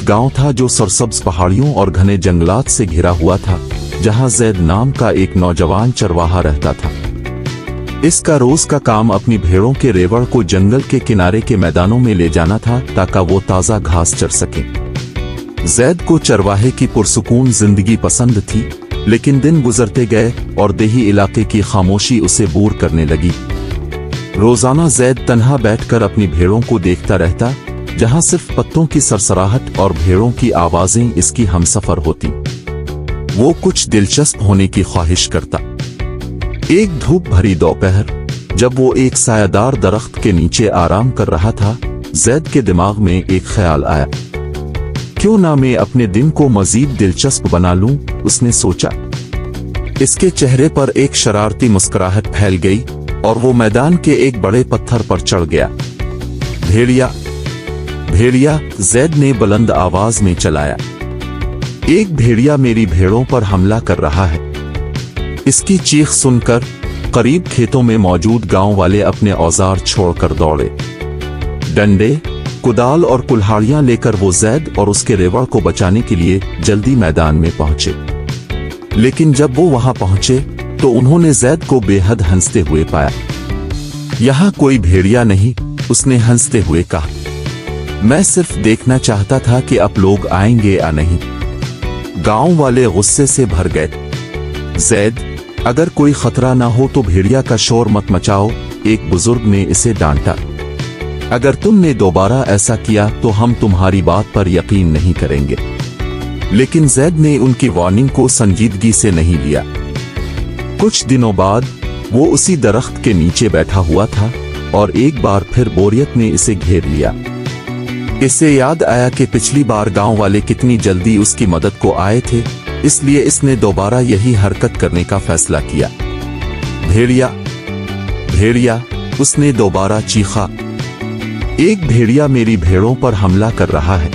गांव था जो सरसब्ज पहाड़ियों और घने जंगलात से घिरा हुआ था, जहां जैद नाम का एक नौजवान चरवाहा रहता था। इसका रोज का काम अपनी भेड़ों के रेवड़ को जंगल के किनारे के मैदानों में ले जाना था ताकि वो ताजा घास चर सके। जैद को चरवाहे की पुरसुकून जिंदगी पसंद थी, लेकिन दिन गुजरते गए और देही इलाके की खामोशी उसे बोर करने लगी। रोजाना जैद तन्हा बैठकर अपनी भेड़ों को देखता रहता, जहां सिर्फ पत्तों की सरसराहट और भेड़ों की आवाजें इसकी हमसफर होती। वो कुछ दिलचस्प होने की ख्वाहिश करता। एक धूप भरी दोपहर, जब वो एक सायादार दरख्त के नीचे आराम कर रहा था, जैद के दिमाग में एक ख्याल आया। क्यों ना मैं अपने दिन को मजीद दिलचस्प बना लूं, उसने सोचा। इसके चेहरे पर एक शरारती मुस्कुराहट फैल गई और वो मैदान के एक बड़े पत्थर पर चढ़ गया। भेड़िया, भेड़िया, जैद ने बुलंद आवाज में चलाया। एक भेड़िया मेरी भेड़ों पर हमला कर रहा है। इसकी चीख सुनकर करीब खेतों में मौजूद गांव वाले अपने औजार छोड़कर दौड़े। डंडे, कुदाल और कुल्हाड़ियां लेकर वो जैद और उसके रेवड़ को बचाने के लिए जल्दी मैदान में पहुंचे। लेकिन जब वो वहां पहुंचे तो उन्होंने जैद को बेहद हंसते हुए पाया। यहां कोई भेड़िया नहीं, उसने हंसते हुए कहा। मैं सिर्फ देखना चाहता था कि अब लोग आएंगे या नहीं। गांव वाले गुस्से से भर गए। जैद, अगर कोई खतरा ना हो तो भेड़िया का शोर मत मचाओ, एक बुजुर्ग ने इसे डांटा। अगर तुमने दोबारा ऐसा किया तो हम तुम्हारी बात पर यकीन नहीं करेंगे। लेकिन जैद ने उनकी वार्निंग को संजीदगी से नहीं लिया। कुछ दिनों बाद वो उसी दरख्त के नीचे बैठा हुआ था और एक बार फिर बोरियत ने इसे घेर लिया। इसे याद आया कि पिछली बार गांव वाले कितनी जल्दी उसकी मदद को आए थे, इसलिए इसने दोबारा यही हरकत करने का फैसला किया। भेड़िया, भेड़िया, उसने दोबारा चीखा। एक भेड़िया मेरी भेड़ों पर हमला कर रहा है।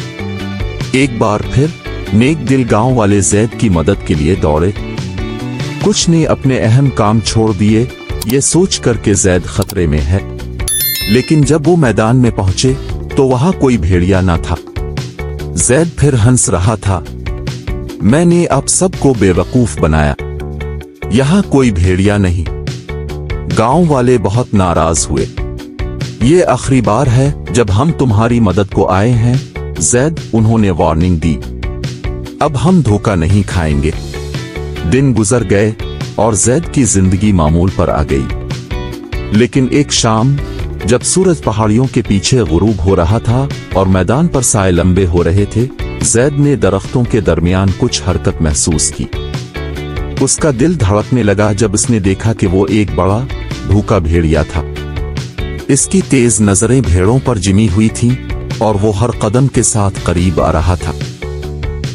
एक बार फिर नेक दिल गांव वाले जैद की मदद के लिए दौड़े। कुछ ने अपने अहम काम छोड़ दिए, ये सोच कर के जैद खतरे में है। लेकिन जब वो मैदान में पहुंचे तो वहां कोई भेड़िया ना था। जैद फिर हंस रहा था। मैंने अब सबको बेवकूफ बनाया। यहां कोई भेड़िया नहीं। गांव वाले बहुत नाराज हुए। ये आखिरी बार है जब हम तुम्हारी मदद को आए हैं, जैद, उन्होंने वार्निंग दी। अब हम धोखा नहीं खाएंगे। दिन गुजर गए और जैद की जिंदगी मामूल पर आ गई। लेकिन एक शाम, जब सूरज पहाड़ियों के पीछे गुरूब हो रहा था और मैदान पर साए लंबे हो रहे थे, जैद ने दरख्तों के दरमियान कुछ हरकत महसूस की। उसका दिल धड़कने लगा जब उसने देखा कि वो एक बड़ा भूखा भेड़िया था। इसकी तेज नजरें भेड़ों पर जिमी हुई थीं और वो हर कदम के साथ करीब आ रहा था।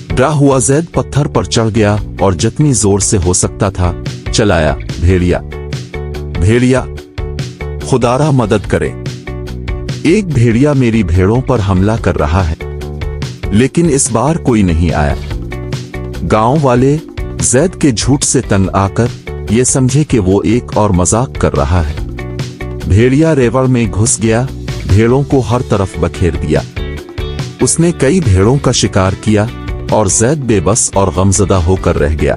डरा हुआ जैद पत्थर पर चढ़ गया और जितनी जोर से हो सकता था चलाया। भेड़िया, भेड़िया, खुदारा मदद करे। एक भेड़िया मेरी भेड़ों पर हमला कर रहा है। लेकिन इस बार कोई नहीं आया। गांव वाले जैद के झूठ से तंग आकर ये समझे कि वो एक और मजाक कर रहा है। भेड़िया रेवड़ में घुस गया, भेड़ों को हर तरफ बखेर दिया। उसने कई भेड़ों का शिकार किया और जैद बेबस और गमज़दा होकर रह गया।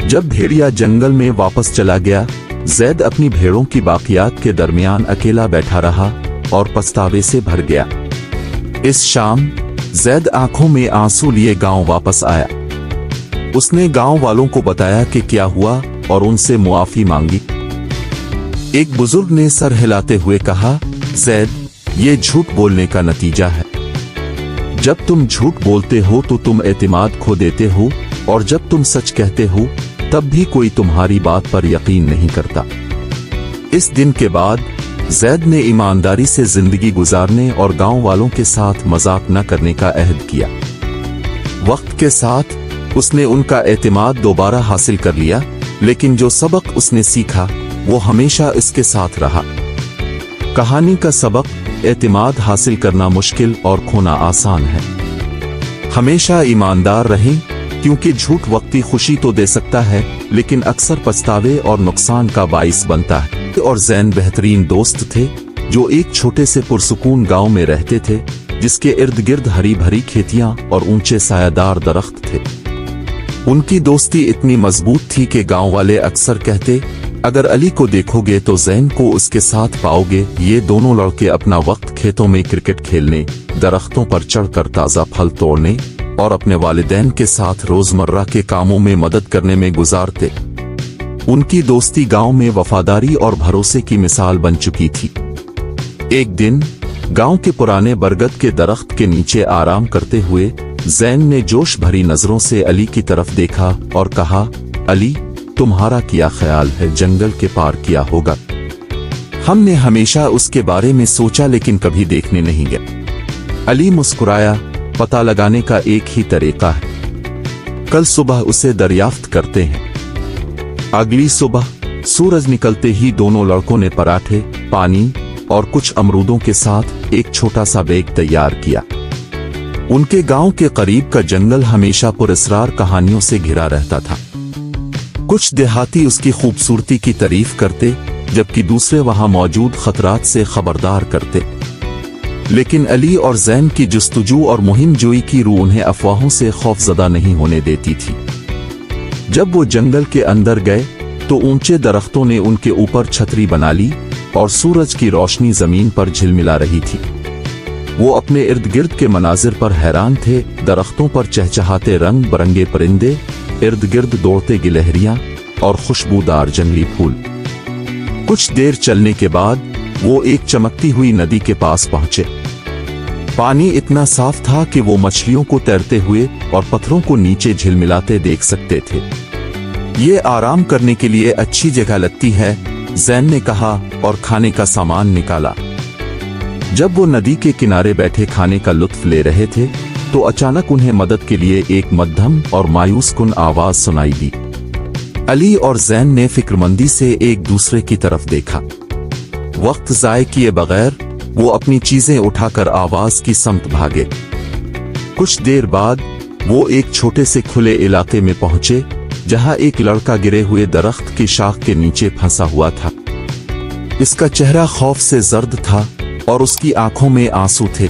जब भेड़िया जंगल में वापस चला गया, जैद अपनी भेड़ों की बाकियात के दरमियान अकेला बैठा रहा और पछतावे से भर गया। इस शाम जैद आंखों में आंसू लिए गांव वापस आया। उसने गांव वालों को बताया कि क्या हुआ और उनसे मुआफी मांगी। एक बुजुर्ग ने सर हिलाते हुए कहा, जैद, ये झूठ बोलने का नतीजा है। जब तुम झूठ बोलते हो तो तुम एतमाद खो देते हो, और जब तुम सच कहते हो तब भी कोई तुम्हारी बात पर यकीन नहीं करता। इस दिन के बाद जैद ने ईमानदारी से जिंदगी गुजारने और गांव वालों के साथ मजाक न करने का अहद किया। वक्त के साथ उसने उनका एतमाद दोबारा हासिल कर लिया, लेकिन जो सबक उसने सीखा वो हमेशा इसके साथ रहा। कहानी का सबक, एतमाद हासिल करना मुश्किल और खोना आसान है। हमेशा ईमानदार रहें, क्योंकि झूठ वक्ती खुशी तो दे सकता है लेकिन अक्सर पछतावे और नुकसान का बाइस बनता है। और जैन बेहतरीन दोस्त थे जो एक छोटे से पुरसुकून गांव में रहते थे। जिसके इर्द गिर्द हरी भरी खेतियां और ऊंचे सायादार दरख्त थे। उनकी दोस्ती इतनी मजबूत थी कि गांव वाले अक्सर कहते, अगर अली को देखोगे तो ज़ैन को उसके साथ पाओगे। ये दोनों लड़के अपना वक्त खेतों में क्रिकेट खेलने, दरख्तों पर चढ़कर ताज़ा फल तोड़ने और अपने वालिदैन के साथ रोजमर्रा के कामों में मदद करने में गुजारते। उनकी दोस्ती गांव में वफादारी और भरोसे की मिसाल बन चुकी थी। एक दिन गांव के पुराने बरगद के दरख्त के नीचे आराम करते हुए ज़ैन ने जोश भरी नजरों से अली की तरफ देखा और कहा, अली, तुम्हारा क्या ख्याल है, जंगल के पार किया होगा? हमने हमेशा उसके बारे में सोचा लेकिन कभी देखने नहीं गए। अली मुस्कुराया, पता लगाने का एक ही तरीका है, कल सुबह उसे दरियाफ्त करते हैं। अगली सुबह सूरज निकलते ही दोनों लड़कों ने पराठे, पानी और कुछ अमरूदों के साथ एक छोटा सा बैग तैयार किया। उनके गांव के करीब का जंगल हमेशा पुरस्कार कहानियों से घिरा रहता था। कुछ देहाती उसकी खूबसूरती की तारीफ करते, जबकि दूसरे वहां मौजूद खतरात से खबरदार करते। लेकिन अली और ज़ैन की जुस्तजू और मुहिमजोई की रूह उन्हें अफवाहों से खौफजदा नहीं होने देती थी। जब वो जंगल के अंदर गए तो ऊंचे दरख्तों ने उनके ऊपर छतरी बना ली और सूरज की रोशनी जमीन पर झिलमिला रही थी। वो अपने इर्द गिर्द के मनाजिर पर हैरान थे। दरख्तों पर चहचहाते रंग बरंगे परिंदे, इर्द गिर्द दौड़ते गिलहरियां और खुशबूदार जंगली फूल। कुछ देर चलने के बाद वो एक चमकती हुई नदी के पास पहुंचे। पानी इतना साफ था कि वो मछलियों को तैरते हुए और पत्थरों को नीचे झिलमिलाते देख सकते थे। ये आराम करने के लिए अच्छी जगह लगती है, ज़ैन ने कहा और खाने का सामान निकाला। जब वो नदी के किनारे बैठे खाने का लुत्फ ले रहे थे तो अचानक उन्हें मदद के लिए एक मध्यम और मायूस कुन आवाज सुनाई दी। अली और ज़ैन ने फिक्रमंदी से एक दूसरे की तरफ देखा। वक्त ज़ाय किए बगैर वो अपनी चीजें उठाकर आवाज की समत भागे। कुछ देर बाद वो एक छोटे से खुले इलाके में पहुंचे जहां एक लड़का गिरे हुए दरख्त की शाख के नीचे फंसा हुआ था। इसका चेहरा खौफ से जर्द था और उसकी आंखों में आंसू थे।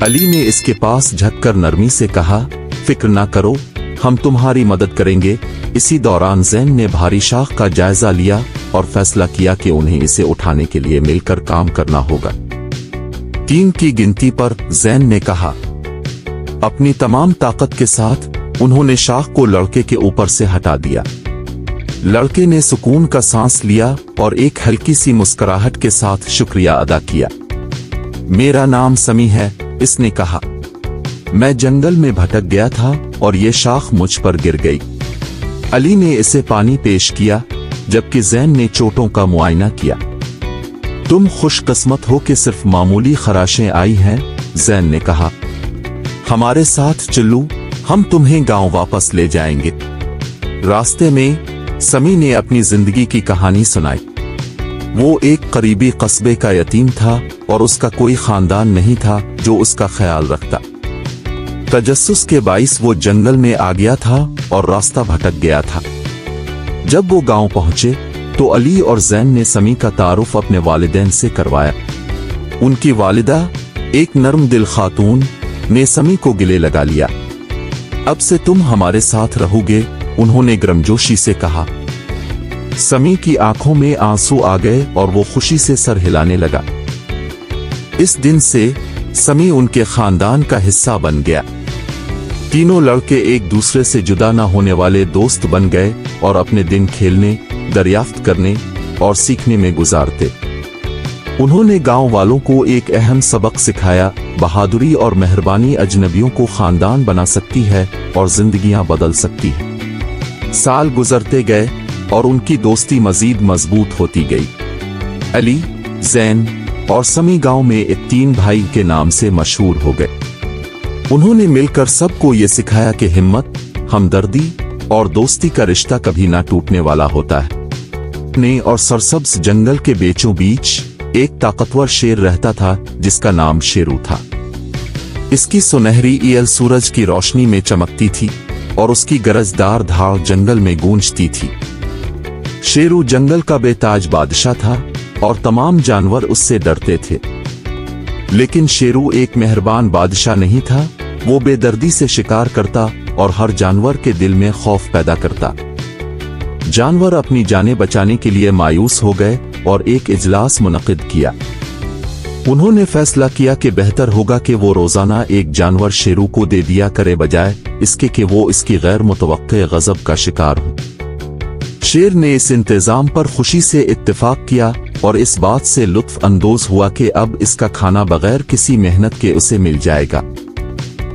अली ने इसके पास झुककर नरमी से कहा, फिक्र ना करो, हम तुम्हारी मदद करेंगे। इसी दौरान ज़ैन ने भारी शाख का जायजा लिया और फैसला किया कि उन्हें इसे उठाने के लिए मिलकर काम करना होगा। 3 की गिनती पर ज़ैन ने कहा। अपनी तमाम ताकत के साथ उन्होंने शाख को लड़के के ऊपर से हटा दिया। लड़के ने सुकून का सांस लिया और एक हल्की सी मुस्कुराहट के साथ शुक्रिया अदा किया। मेरा नाम समी है, इसने कहा। मैं जंगल में भटक गया था और ये शाख मुझ पर गिर गई। अली ने इसे पानी पेश किया जबकि ज़ैन ने चोटों का मुआयना किया। तुम खुशकिस्मत हो कि सिर्फ मामूली खराशें आई हैं, ज़ैन ने कहा। हमारे साथ चलो, हम तुम्हें गांव वापस ले जाएंगे। रास्ते में समी ने अपनी जिंदगी की कहानी सुनाई। वो एक करीबी कस्बे का यतीम था और उसका कोई खानदान नहीं था जो उसका ख्याल रखता। तजस्सुस के बाइस वो जंगल में आ गया था और रास्ता भटक गया था। जब वो गांव पहुंचे तो अली और ज़ैन ने समी का तारुफ अपने वालिदैन से करवाया। उनकी वालिदा, एक नर्म दिल खातून, ने समी को गिले लगा लिया। अब से तुम हमारे साथ रहोगे, उन्होंने गर्मजोशी से कहा। समी की आंखों में आंसू आ गए और वो खुशी से सर हिलाने लगा। इस दिन से समी उनके खानदान का हिस्सा बन गया। तीनों लड़के एक दूसरे से जुदा न होने वाले दोस्त बन गए और अपने दिन खेलने, दरियाफ्त करने और सीखने में गुजारते। उन्होंने गांव वालों को एक अहम सबक सिखाया, बहादुरी और मेहरबानी अजनबियों को खानदान बना सकती है और जिंदगियां बदल सकती है। साल गुजरते गए और उनकी दोस्ती मजीद मजबूत होती गई। अली, ज़ैन और समी गांव में एक 3 भाई के नाम से मशहूर हो गए। उन्होंने मिलकर सबको ये सिखाया कि हिम्मत, हमदर्दी और दोस्ती का रिश्ता कभी ना टूटने वाला होता है। ने और सरसब्ज जंगल के बीचों बीच एक ताकतवर शेर रहता था जिसका नाम शेरू था। इसकी सुनहरी ईयल सूरज की रोशनी में चमकती थी और उसकी गरजदार धाड़ जंगल में गूंजती थी। शेरू जंगल का बेताज बादशाह था और तमाम जानवर उससे डरते थे। लेकिन शेरू एक मेहरबान बादशाह नहीं था। वो बेदर्दी से शिकार करता और हर जानवर के दिल में खौफ पैदा करता। जानवर अपनी जानें बचाने के लिए मायूस हो गए और एक इजलास मुनक्किद किया। उन्होंने फैसला किया कि बेहतर होगा कि वो रोजाना एक जानवर शेरू को दे दिया करे, बजाय इसके कि वो इसकी गैर मुतवक्के गजब का शिकार हो। शेर ने इस इंतजाम पर खुशी से इत्तेफाक किया और इस बात से लुत्फ अंदोज हुआ कि अब इसका खाना बगैर किसी मेहनत के उसे मिल जाएगा।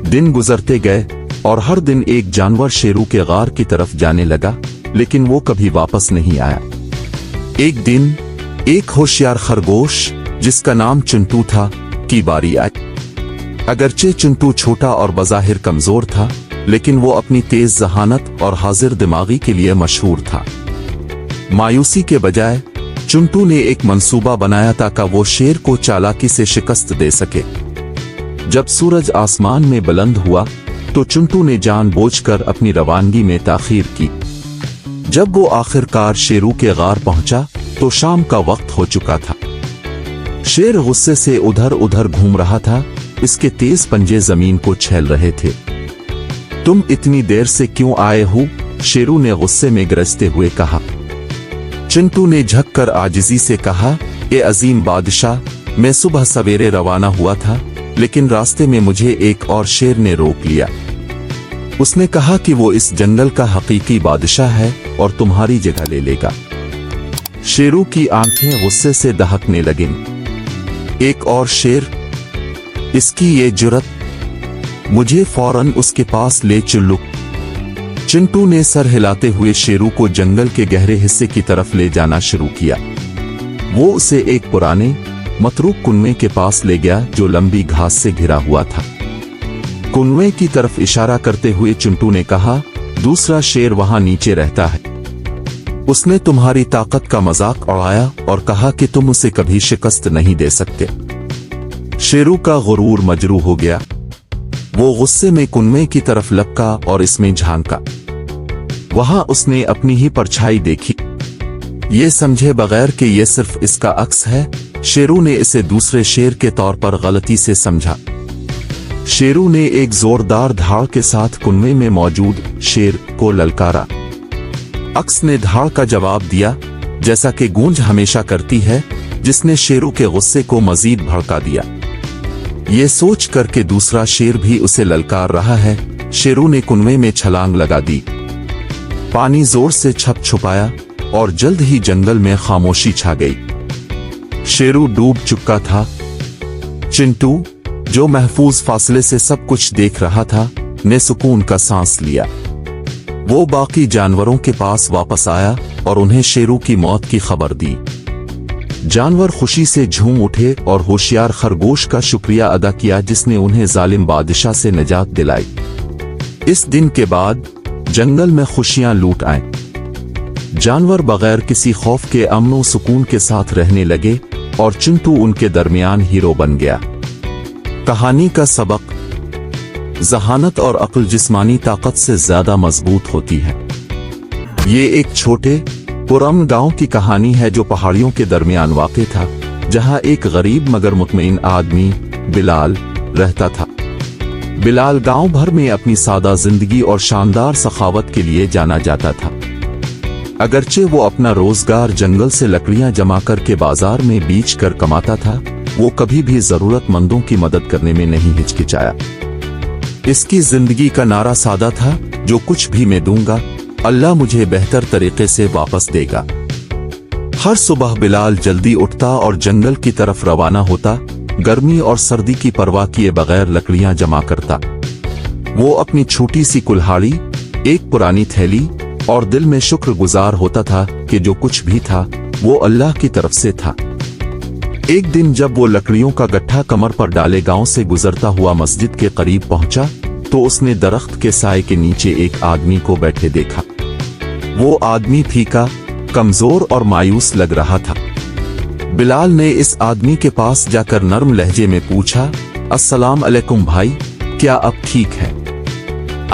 दिन गुजरते गए और हर दिन एक जानवर शेरू के गार की तरफ जाने लगा, लेकिन वो कभी वापस नहीं आया। एक दिन एक होशियार खरगोश जिसका नाम चिंटू था की बारी आई। अगरचे चिंटू छोटा और बज़ाहिर कमजोर था, लेकिन वो अपनी तेज जहानत और हाजिर दिमागी के लिए मशहूर था। मायूसी के बजाय चिंटू ने एक मंसूबा बनाया ताकि वो शेर को चालाकी से शिकस्त दे सके। जब सूरज आसमान में बुलंद हुआ तो चिंटू ने जानबूझकर अपनी रवानगी में ताखीर की। जब वो आखिरकार शेरू के गार पहुंचा तो शाम का वक्त हो चुका था। शेर गुस्से से उधर उधर घूम रहा था, इसके तेज पंजे जमीन को छेल रहे थे। तुम इतनी देर से क्यों आए हो? शेरू ने गुस्से में गरजते हुए कहा। चिंटू ने झककर आजिजी से कहा, ए अजीम बादशाह, मैं सुबह सवेरे रवाना हुआ था, लेकिन रास्ते में मुझे एक और शेर ने रोक लिया। उसने कहा कि वो इस जंगल का हकीकी बादशाह है और तुम्हारी जगह ले लेगा। शेरू की आंखें गुस्से से दहकने लगीं। एक और शेर? इसकी ये जुर्रत! मुझे फौरन उसके पास ले चलो। चिंटू ने सर हिलाते हुए शेरू को जंगल के गहरे हिस्से की तरफ ले जाना शुरू किया। वो उसे एक पुराने मतरूक कुनवे के पास ले गया जो लंबी घास से घिरा हुआ था। कुनवे की तरफ इशारा करते हुए चिंटू ने कहा, दूसरा शेर वहां नीचे रहता है। उसने तुम्हारी ताकत का मजाक उड़ाया और कहा कि तुम उसे कभी शिकस्त नहीं दे सकते। शेरू का गुरूर मजरू हो गया। वो गुस्से में कुनवे की तरफ लपका और इसमें झांका। वहां उसने अपनी ही परछाई देखी। ये समझे बगैर कि ये सिर्फ इसका अक्स है, शेरू ने इसे दूसरे शेर के तौर पर गलती से समझा। शेरू ने एक जोरदार धाड़ के साथ कुनवे में मौजूद शेर को ललकारा। अक्स ने धाड़ का जवाब दिया, जैसा कि गूंज हमेशा करती है, जिसने शेरू के गुस्से को मजीद भड़का दिया। ये सोच कर के दूसरा शेर भी उसे ललकार रहा है, शेरू ने कुनवे में छलांग लगा दी। पानी जोर से छप छुपाया और जल्द ही जंगल में खामोशी छा गई। शेरू डूब चुका था। चिंटू, जो महफूज फासले से सब कुछ देख रहा था, ने सुकून का सांस लिया। वो बाकी जानवरों के पास वापस आया और उन्हें शेरू की मौत की खबर दी। जानवर खुशी से झूम उठे और होशियार खरगोश का शुक्रिया अदा किया जिसने उन्हें जालिम बादशाह से निजात दिलाई। इस दिन के बाद जंगल में खुशियां लूट आईं। जानवर बगैर किसी खौफ के अमन सुकून के साथ रहने लगे और चिंटू उनके दरमियान हीरो बन गया। कहानी का सबक: जहानत और अक्ल जिस्मानी ताकत से ज्यादा मजबूत होती है। ये एक छोटे पुरअमन गांव की कहानी है जो पहाड़ियों के दरमियान वाक़ था, जहां एक गरीब मगर मुतमईन आदमी बिलाल रहता था। बिलाल गांव भर में अपनी सादा जिंदगी और शानदार सखावत के लिए जाना जाता था। अगरचे वो अपना रोजगार जंगल से लकड़ियां जमा करके बाजार में बेच कर कमाता था, वो कभी भी जरूरतमंदों की मदद करने में नहीं हिचकिचाया। इसकी जिंदगी का नारा सादा था, जो कुछ भी मैं दूंगा, अल्लाह मुझे बेहतर तरीके से वापस देगा। हर सुबह बिलाल जल्दी उठता और जंगल की तरफ रवाना होता, गर्मी और सर्दी की परवाह किए बगैर लकड़ियां जमा करता। वो अपनी छोटी सी कुल्हाड़ी, एक पुरानी थैली और दिल में शुक्रगुजार होता था कि जो कुछ भी था वो अल्लाह की तरफ से था। एक दिन जब वो लकड़ियों का गट्ठा कमर पर डाले गांव से गुजरता हुआ मस्जिद के करीब पहुंचा तो उसने दरख्त के साए के नीचे एक आदमी को बैठे देखा। वो आदमी फीका, कमजोर और मायूस लग रहा था। बिलाल ने इस आदमी के पास जाकर नर्म लहजे में पूछा, अस्सलाम अलैकुम भाई, क्या अब ठीक है?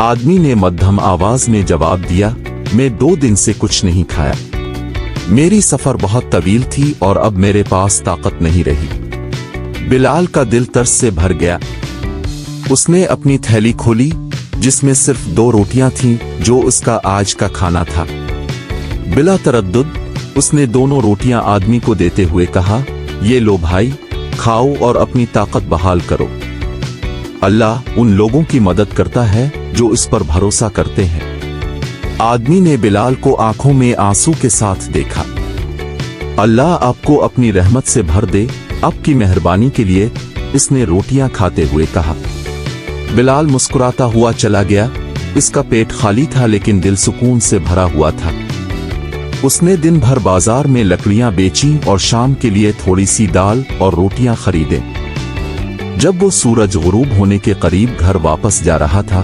आदमी ने मध्यम आवाज में जवाब दिया, मैं 2 दिन से कुछ नहीं खाया। मेरी सफर बहुत तवील थी और अब मेरे पास ताकत नहीं रही। बिलाल का दिल तरस से भर गया। उसने अपनी थैली खोली जिसमें सिर्फ 2 रोटियां थीं जो उसका आज का खाना था। बिला तरद्दुद उसने दोनों रोटियां आदमी को देते हुए कहा, ये लो भाई, खाओ और अपनी ताकत बहाल करो। अल्लाह उन लोगों की मदद करता है जो इस पर भरोसा करते हैं। आदमी ने बिलाल को आंखों में आंसू के साथ देखा। अल्लाह आपको अपनी रहमत से भर दे, आपकी मेहरबानी के लिए, इसने रोटियां खाते हुए कहा। बिलाल मुस्कुराता हुआ चला गया। इसका पेट खाली था लेकिन दिल सुकून से भरा हुआ था। उसने दिन भर बाजार में लकड़ियां बेची और शाम के लिए थोड़ी सी दाल और रोटियां खरीदे। जब वो सूरज गुरूब होने के करीब घर वापस जा रहा था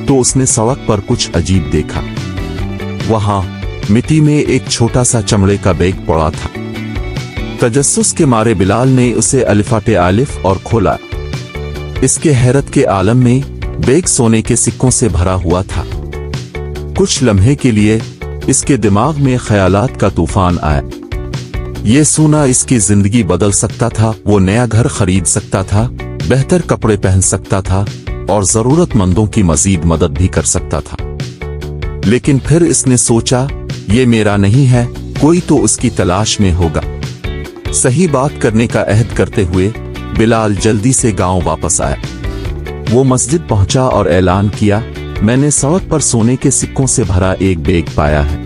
तो उसने सड़क पर कुछ अजीब देखा। वहां मिट्टी में एक छोटा सा चमड़े का बैग पड़ा था। तजस्सुस के मारे बिलाल ने उसे अलिफाटे आलिफ और खोला। इसके हैरत के आलम में बैग सोने के सिक्कों से भरा हुआ था। कुछ लम्हे के लिए इसके दिमाग में ख्यालात का तूफान आया। ये सोना इसकी जिंदगी बदल सकता था। वो नया घर खरीद सकता था, बेहतर कपड़े पहन सकता था और जरूरतमंदों की मजीद मदद भी कर सकता था। लेकिन फिर इसने सोचा, ये मेरा नहीं है, कोई तो उसकी तलाश में होगा। सही बात करने का अहद करते हुए बिलाल जल्दी से गांव वापस आया। वो मस्जिद पहुंचा और ऐलान किया, मैंने सड़क पर सोने के सिक्कों से भरा एक बैग पाया है।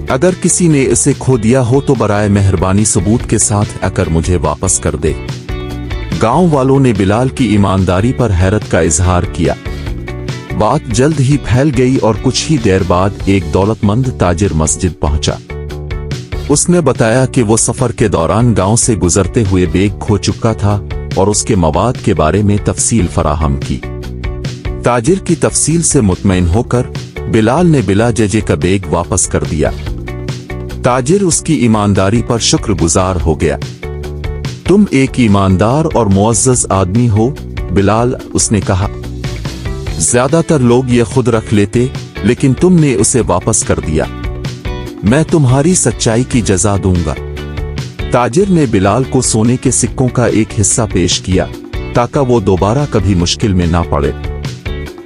अगर किसी ने इसे खो दिया हो तो बराए मेहरबानी सबूत के साथ आकर मुझे वापस कर दे। गांव वालों ने बिलाल की ईमानदारी पर हैरत का इजहार किया। बात जल्द ही फैल गई और कुछ ही देर बाद एक दौलतमंद ताजिर मस्जिद पहुंचा। उसने बताया कि वो सफर के दौरान गांव से गुजरते हुए बैग खो चुका था और उसके मवाद के बारे में तफसील फराहम की। ताजिर की तफसील से मुतमईन होकर बिलाल ने बिला जजे का बैग वापस कर दिया। ताजिर उसकी ईमानदारी पर शुक्रगुजार हो गया। तुम एक ईमानदार और मुअज़्ज़ज़ आदमी हो बिलाल, उसने कहा। ज्यादातर लोग ये खुद रख लेते लेकिन तुमने उसे वापस कर दिया। मैं तुम्हारी सच्चाई की जज़ा दूंगा। ताजिर ने बिलाल को सोने के सिक्कों का एक हिस्सा पेश किया ताकि वो दोबारा कभी मुश्किल में ना पड़े।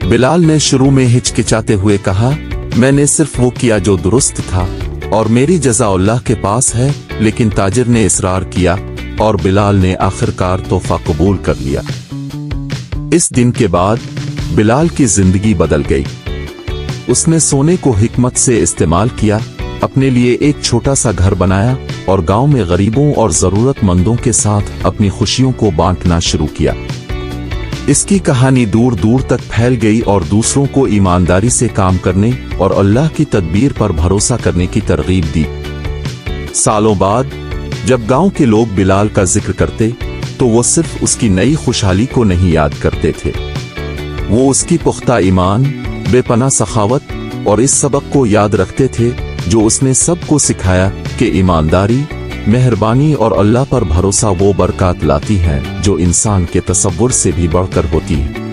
बिलाल ने शुरू में हिचकिचाते हुए कहा, मैंने सिर्फ वो किया जो दुरुस्त था और मेरी जज़ा अल्लाह के पास है। लेकिन ताजिर ने इसरार किया और बिलाल ने आखिरकार तोहफा कबूल कर लिया। इस दिन के बाद बिलाल की जिंदगी बदल गई। उसने सोने को हिकमत से इस्तेमाल किया, अपने लिए एक छोटा सा घर बनाया और गांव में गरीबों और जरूरतमंदों के साथ अपनी खुशियों को बांटना शुरू किया। इसकी कहानी दूर दूर तक फैल गई और दूसरों को ईमानदारी से काम करने और अल्लाह की तदबीर पर भरोसा करने की तरगीब दी। सालों बाद जब गांव के लोग बिलाल का जिक्र करते तो वो सिर्फ उसकी नई खुशहाली को नहीं याद करते थे, वो उसकी पुख्ता ईमान, बेपनाह सखावत और इस सबक को याद रखते थे जो उसने सबको सिखाया कि ईमानदारी, मेहरबानी और अल्लाह पर भरोसा वो बरकत लाती है जो इंसान के तसव्वुर से भी बढ़कर होती है।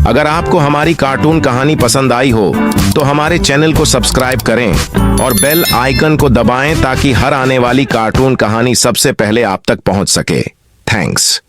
अगर आपको हमारी कार्टून कहानी पसंद आई हो तो हमारे चैनल को सब्सक्राइब करें और बेल आइकन को दबाएं ताकि हर आने वाली कार्टून कहानी सबसे पहले आप तक पहुंच सके। थैंक्स।